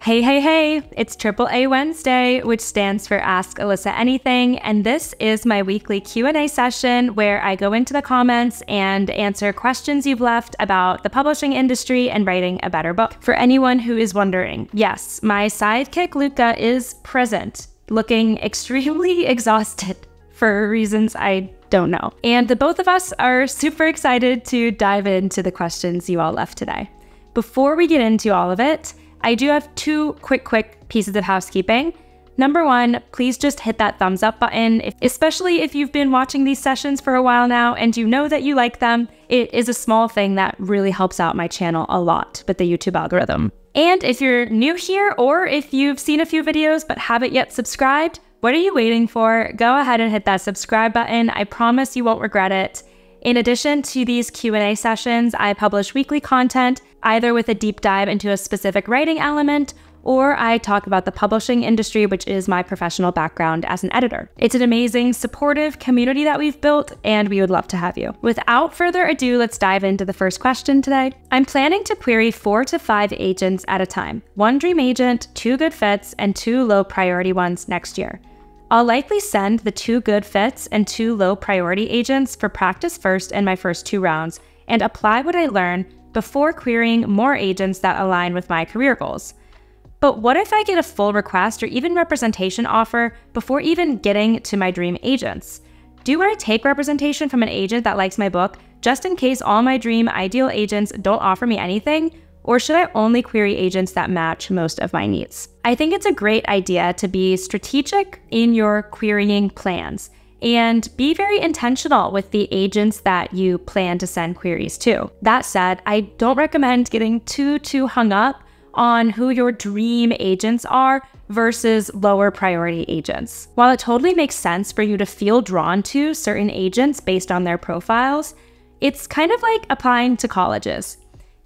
Hey, hey, hey, it's AAA Wednesday, which stands for Ask Alyssa Anything, and this is my weekly Q&A session where I go into the comments and answer questions you've left about the publishing industry and writing a better book. For anyone who is wondering, yes, my sidekick Luca is present, looking extremely exhausted for reasons I don't know. And the both of us are super excited to dive into the questions you all left today. Before we get into all of it, I do have two quick pieces of housekeeping. Number one, please just hit that thumbs up button, especially if you've been watching these sessions for a while now and you know that you like them. It is a small thing that really helps out my channel a lot with the YouTube algorithm. And if you're new here, or if you've seen a few videos but haven't yet subscribed, what are you waiting for? Go ahead and hit that subscribe button. I promise you won't regret it. In addition to these Q&A sessions, I publish weekly content, either with a deep dive into a specific writing element, or I talk about the publishing industry, which is my professional background as an editor. It's an amazing, supportive community that we've built, and we would love to have you. Without further ado, let's dive into the first question today. I'm planning to query 4 to 5 agents at a time, 1 dream agent, 2 good fits, and 2 low priority ones next year. I'll likely send the 2 good fits and 2 low priority agents for practice first in my first 2 rounds and apply what I learn before querying more agents that align with my career goals. But what if I get a full request or even representation offer before even getting to my dream agents? Do I take representation from an agent that likes my book just in case all my dream ideal agents don't offer me anything? Or should I only query agents that match most of my needs? I think it's a great idea to be strategic in your querying plans and be very intentional with the agents that you plan to send queries to. That said, I don't recommend getting too hung up on who your dream agents are versus lower priority agents. While it totally makes sense for you to feel drawn to certain agents based on their profiles, it's kind of like applying to colleges.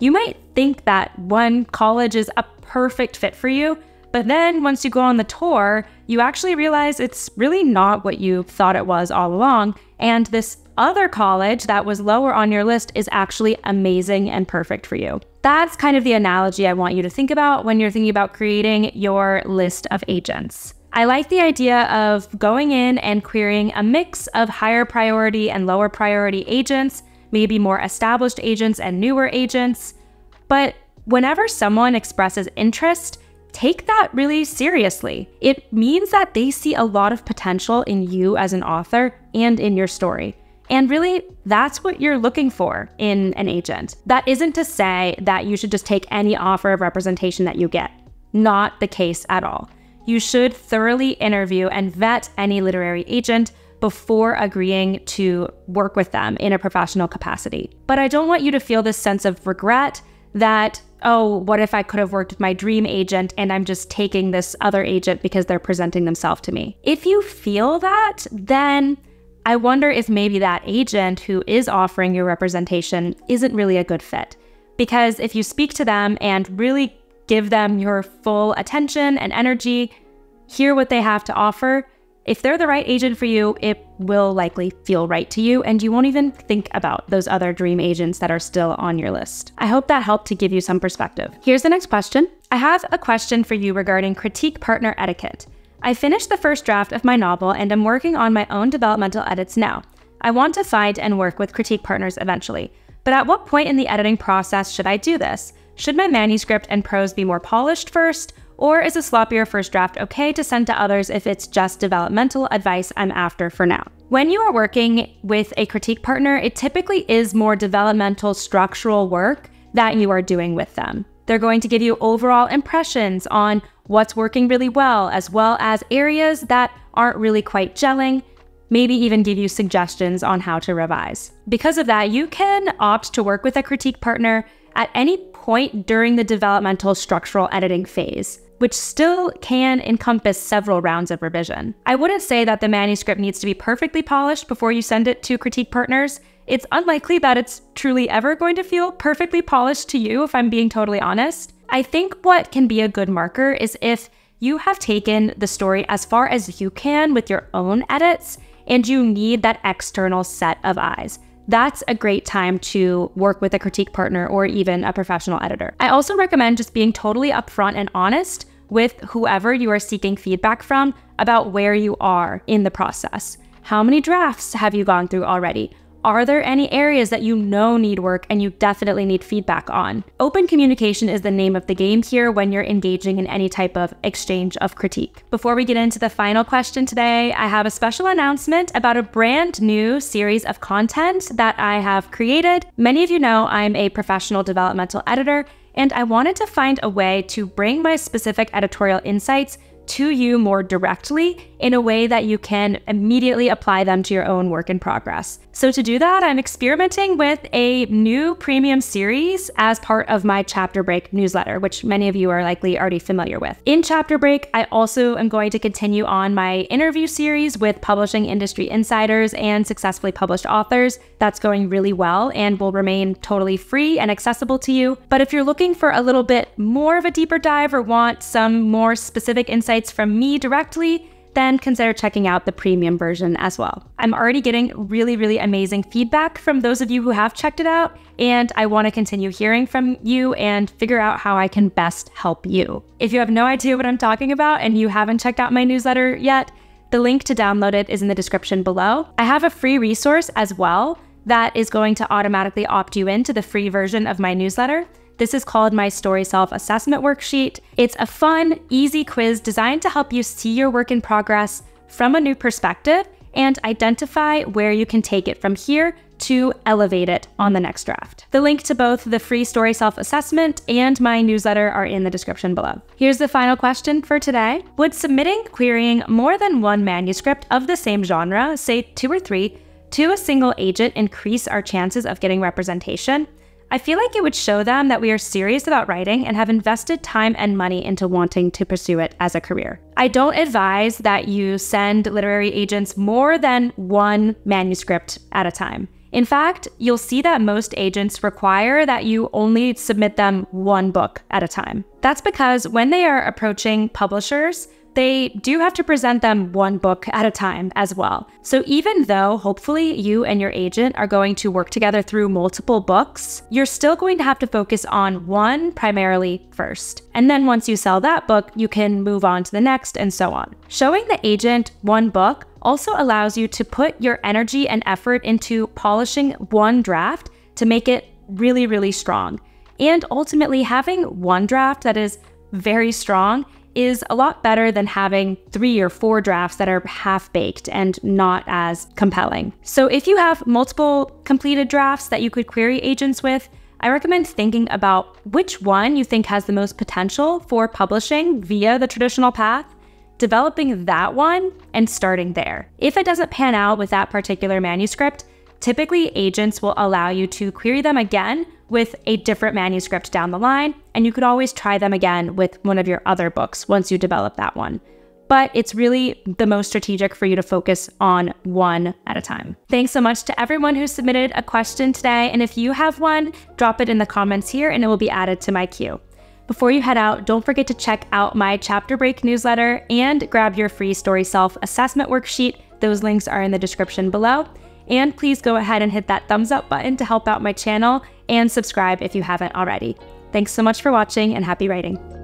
You might think that one college is a perfect fit for you, but then once you go on the tour, you actually realize it's really not what you thought it was all along, and this other college that was lower on your list is actually amazing and perfect for you. That's kind of the analogy I want you to think about when you're thinking about creating your list of agents. I like the idea of going in and querying a mix of higher priority and lower priority agents, maybe more established agents and newer agents. But whenever someone expresses interest, take that really seriously. It means that they see a lot of potential in you as an author and in your story. And really, that's what you're looking for in an agent. That isn't to say that you should just take any offer of representation that you get. Not the case at all. You should thoroughly interview and vet any literary agent before agreeing to work with them in a professional capacity. But I don't want you to feel this sense of regret that, oh, what if I could have worked with my dream agent and I'm just taking this other agent because they're presenting themselves to me. If you feel that, then I wonder if maybe that agent who is offering your representation isn't really a good fit. Because if you speak to them and really give them your full attention and energy, hear what they have to offer, if they're the right agent for you, it will likely feel right to you, and you won't even think about those other dream agents that are still on your list. I hope that helped to give you some perspective. Here's the next question. I have a question for you regarding critique partner etiquette. I finished the first draft of my novel and am working on my own developmental edits now. I want to find and work with critique partners eventually, but at what point in the editing process should I do this? Should my manuscript and prose be more polished first? Or is a sloppier first draft okay to send to others if it's just developmental advice I'm after for now? When you are working with a critique partner, it typically is more developmental structural work that you are doing with them. They're going to give you overall impressions on what's working really well as areas that aren't really quite gelling, maybe even give you suggestions on how to revise. Because of that, you can opt to work with a critique partner at any point during the developmental structural editing phase, which still can encompass several rounds of revision. I wouldn't say that the manuscript needs to be perfectly polished before you send it to critique partners. It's unlikely that it's truly ever going to feel perfectly polished to you, if I'm being totally honest. I think what can be a good marker is if you have taken the story as far as you can with your own edits and you need that external set of eyes. That's a great time to work with a critique partner or even a professional editor. I also recommend just being totally upfront and honest with whoever you are seeking feedback from about where you are in the process. How many drafts have you gone through already? Are there any areas that you know need work and you definitely need feedback on? Open communication is the name of the game here when you're engaging in any type of exchange of critique. Before we get into the final question today, I have a special announcement about a brand new series of content that I have created. Many of you know I'm a professional developmental editor, and I wanted to find a way to bring my specific editorial insights to you more directly in a way that you can immediately apply them to your own work in progress. So to do that, I'm experimenting with a new premium series as part of my Chapter Break newsletter, which many of you are likely already familiar with. In Chapter Break, I also am going to continue on my interview series with publishing industry insiders and successfully published authors. That's going really well and will remain totally free and accessible to you. But if you're looking for a little bit more of a deeper dive or want some more specific insights from me directly, then consider checking out the premium version as well. I'm already getting really amazing feedback from those of you who have checked it out, and I want to continue hearing from you and figure out how I can best help you. If you have no idea what I'm talking about and you haven't checked out my newsletter yet, the link to download it is in the description below. I have a free resource as well that is going to automatically opt you into the free version of my newsletter. This is called my Story Self-Assessment Worksheet. It's a fun, easy quiz designed to help you see your work in progress from a new perspective and identify where you can take it from here to elevate it on the next draft. The link to both the free story self-assessment and my newsletter are in the description below. Here's the final question for today. Would submitting querying more than one manuscript of the same genre, say 2 or 3, to a single agent increase our chances of getting representation? I feel like it would show them that we are serious about writing and have invested time and money into wanting to pursue it as a career. I don't advise that you send literary agents more than one manuscript at a time. In fact, you'll see that most agents require that you only submit them one book at a time. That's because when they are approaching publishers, they do have to present them one book at a time as well. So even though hopefully you and your agent are going to work together through multiple books, you're still going to have to focus on one primarily first. And then once you sell that book, you can move on to the next and so on. Showing the agent one book also allows you to put your energy and effort into polishing one draft to make it really strong. And ultimately having one draft that is very strong is a lot better than having 3 or 4 drafts that are half-baked and not as compelling. So if you have multiple completed drafts that you could query agents with, I recommend thinking about which one you think has the most potential for publishing via the traditional path, developing that one, and starting there. If it doesn't pan out with that particular manuscript, typically agents will allow you to query them again with a different manuscript down the line, and you could always try them again with one of your other books once you develop that one. But it's really the most strategic for you to focus on one at a time. Thanks so much to everyone who submitted a question today, and if you have one, drop it in the comments here and it will be added to my queue. Before you head out, don't forget to check out my Chapter Break newsletter and grab your free Story Self-Assessment Worksheet. Those links are in the description below. And please go ahead and hit that thumbs up button to help out my channel and subscribe if you haven't already. Thanks so much for watching and happy writing.